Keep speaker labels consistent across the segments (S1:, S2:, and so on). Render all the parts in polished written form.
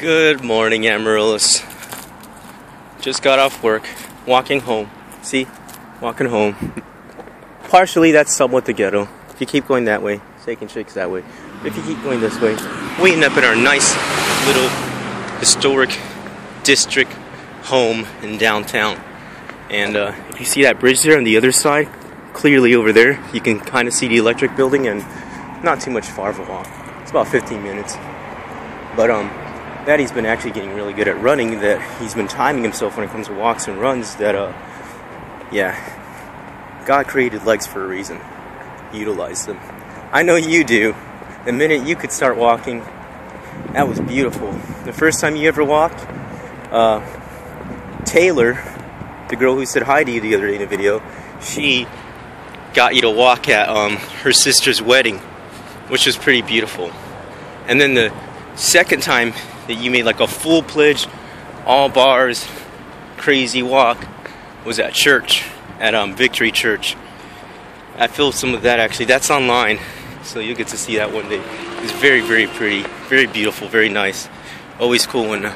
S1: Good morning, Amaryllis. Just got off work, walking home. See? Walking home. Partially, that's somewhat the ghetto. If you keep going that way, Steak and Shake's that way. But if you keep going this way, we end up in our nice little historic district home in downtown. And if you see that bridge there on the other side, clearly over there, you can kind of see the electric building, and not too much far of a walk. It's about 15 minutes. But Daddy's been actually getting really good at running, that he's been timing himself when it comes to walks and runs, that yeah, God created legs for a reason. Utilize them. I know you do. The minute you could start walking, that was beautiful. The first time you ever walked, Taylor, the girl who said hi to you the other day in the video, she got you to walk at her sister's wedding, which was pretty beautiful. And then the second time that you made like a full-fledged, all bars, crazy walk was at church, at Victory Church. I filmed some of that actually. That's online, so you'll get to see that one day. It's very, very pretty, very beautiful, very nice. Always cool when a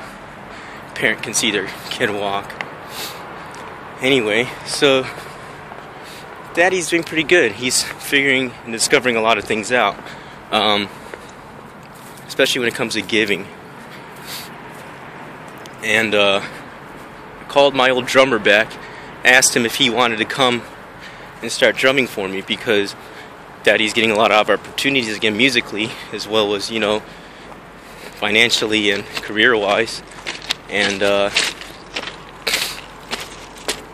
S1: parent can see their kid walk. Anyway, so Daddy's doing pretty good. He's figuring and discovering a lot of things out, especially when it comes to giving. And I called my old drummer back, asked him if he wanted to come and start drumming for me, because Daddy's getting a lot of opportunities again musically, as well as, you know, financially and career-wise. And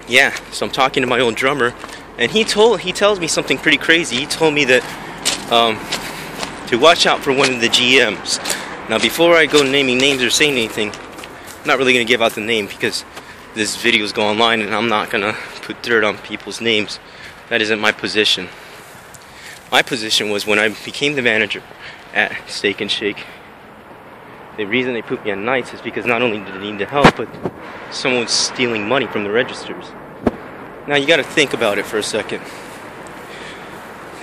S1: yeah, so I'm talking to my old drummer, and he tells me something pretty crazy. He told me that to watch out for one of the GMs. Now, before I go naming names or saying anything, I'm not really going to give out the name, because this videos go online and I'm not going to put dirt on people's names. That isn't my position. My position was when I became the manager at Steak and Shake, the reason they put me on nights is because not only did they need the help, but someone was stealing money from the registers. Now you got to think about it for a second.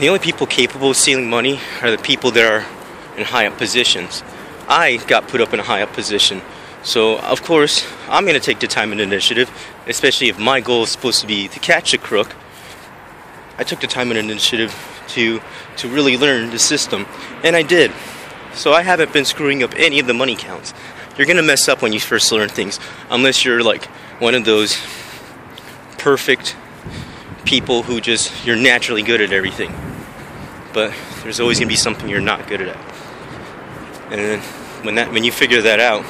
S1: The only people capable of stealing money are the people that are in high up positions. I got put up in a high up position. So, of course, I'm going to take the time and initiative, especially if my goal is supposed to be to catch a crook. I took the time and initiative to really learn the system, and I did. So I haven't been screwing up any of the money counts. You're going to mess up when you first learn things, unless you're like one of those perfect people who you're naturally good at everything. But there's always going to be something you're not good at. And then when you figure that out,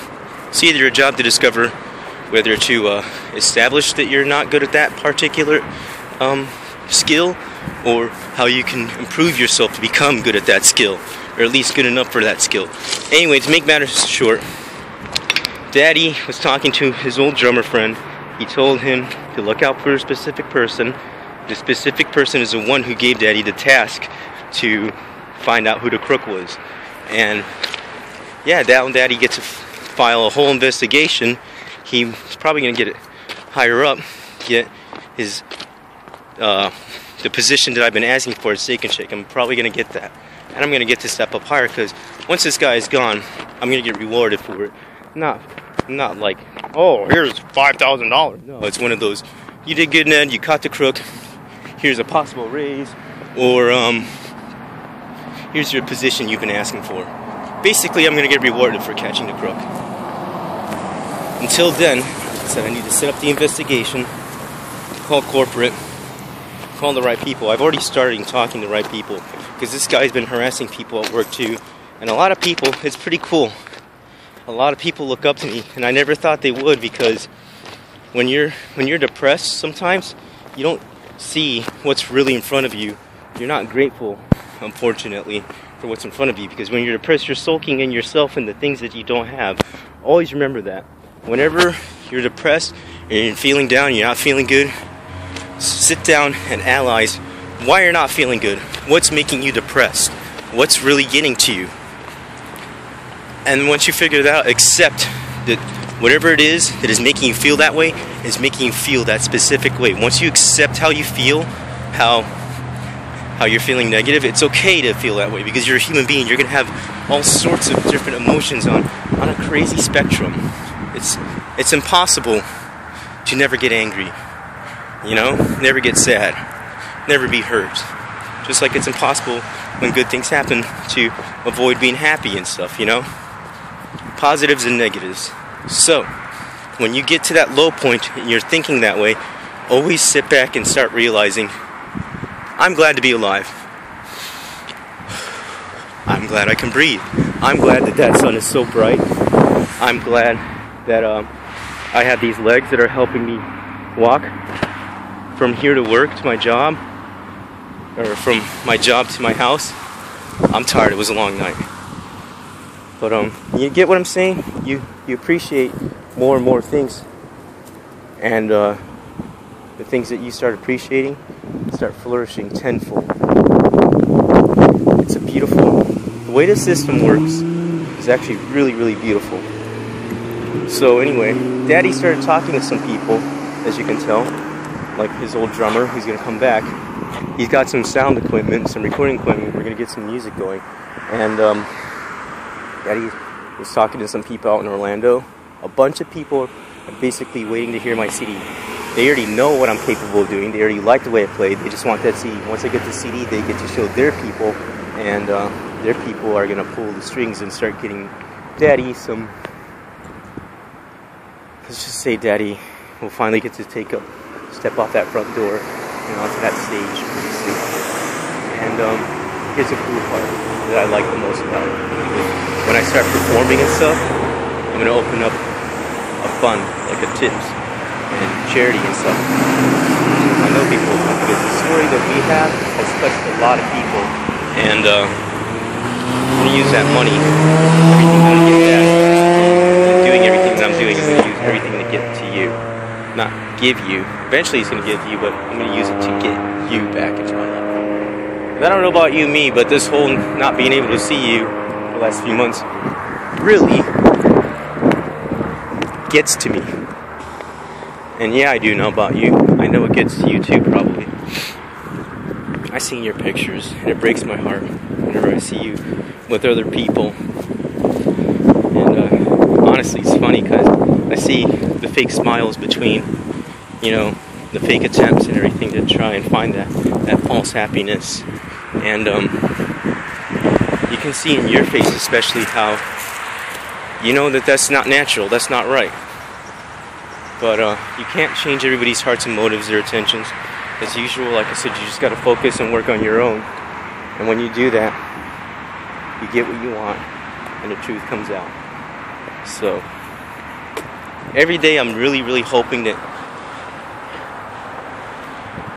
S1: it's either your job to discover whether to establish that you're not good at that particular skill, or how you can improve yourself to become good at that skill, or at least good enough for that skill. Anyway, to make matters short, Daddy was talking to his old drummer friend. He told him to look out for a specific person. The specific person is the one who gave Daddy the task to find out who the crook was. And yeah, now Daddy gets to file a whole investigation. He's probably going to get it higher up, get his the position that I've been asking for at Steak and Shake. I'm probably going to get that, and I'm going to get to step up higher, because once this guy is gone, I'm going to get rewarded for it. Not like, oh, here's $5,000. No, it's one of those, you did good, Ned, you caught the crook, here's a possible raise, or here's your position you've been asking for. Basically, I'm going to get rewarded for catching the crook. Until then, like I said, I need to set up the investigation, call corporate, call the right people. I've already started talking to the right people, because this guy's been harassing people at work too. And a lot of people, it's pretty cool. A lot of people look up to me, and I never thought they would, because when you're depressed, sometimes you don't see what's really in front of you. You're not grateful, unfortunately, for what's in front of you, because when you're depressed, you're sulking in yourself and the things that you don't have. Always remember that. Whenever you're depressed and you're feeling down, you're not feeling good, sit down and analyze why you're not feeling good. What's making you depressed? What's really getting to you? And once you figure it out, accept that whatever it is that is making you feel that way is making you feel that specific way. Once you accept how you feel, how you're feeling negative, it's okay to feel that way because you're a human being. You're gonna have all sorts of different emotions on a crazy spectrum. It's impossible to never get angry, you know, never get sad, never be hurt. Just like it's impossible when good things happen to avoid being happy and stuff, you know? Positives and negatives. So, when you get to that low point and you're thinking that way, always sit back and start realizing, I'm glad to be alive. I'm glad I can breathe. I'm glad that sun is so bright. I'm glad that I have these legs that are helping me walk from here to work to my job, or from my job to my house. I'm tired, it was a long night. But you get what I'm saying? You appreciate more and more things. And the things that you start appreciating start flourishing tenfold. It's a beautiful, the way the system works is actually really, really beautiful. So anyway, Daddy started talking to some people, as you can tell, like his old drummer who's gonna come back. He's got some sound equipment, some recording equipment. We're gonna get some music going. And Daddy was talking to some people out in Orlando. A bunch of people are basically waiting to hear my CD. They already know what I'm capable of doing. They already like the way I played. They just want that CD. Once I get the CD, they get to show their people, and their people are gonna pull the strings and start getting Daddy some. Let's just say Daddy will finally get to step off that front door and onto that stage pretty soon. And here's a cool part that I like the most about it. When I start performing and stuff, I'm gonna open up a fund, like a tips and charity and stuff. I know people will come because the story that we have has touched a lot of people, and I'm gonna use that money, everything I'm gonna get back. Doing everything that I'm doing is gonna use everything to get to you, not give you. Eventually, it's gonna give to you, but I'm gonna use it to get you back into my life. And I don't know about you, me, but this whole not being able to see you for the last few months really gets to me. And yeah, I do know about you. I know it gets to you too, probably. I see your pictures, and it breaks my heart whenever I see you with other people. And honestly, it's funny because I see the fake smiles between, you know, the fake attempts and everything to try and find that false happiness. And you can see in your face especially how you know that that's not natural, that's not right. But you can't change everybody's hearts and motives, their intentions. As usual, like I said, you just got to focus and work on your own. And when you do that, you get what you want, and the truth comes out. So every day I'm really, really hoping that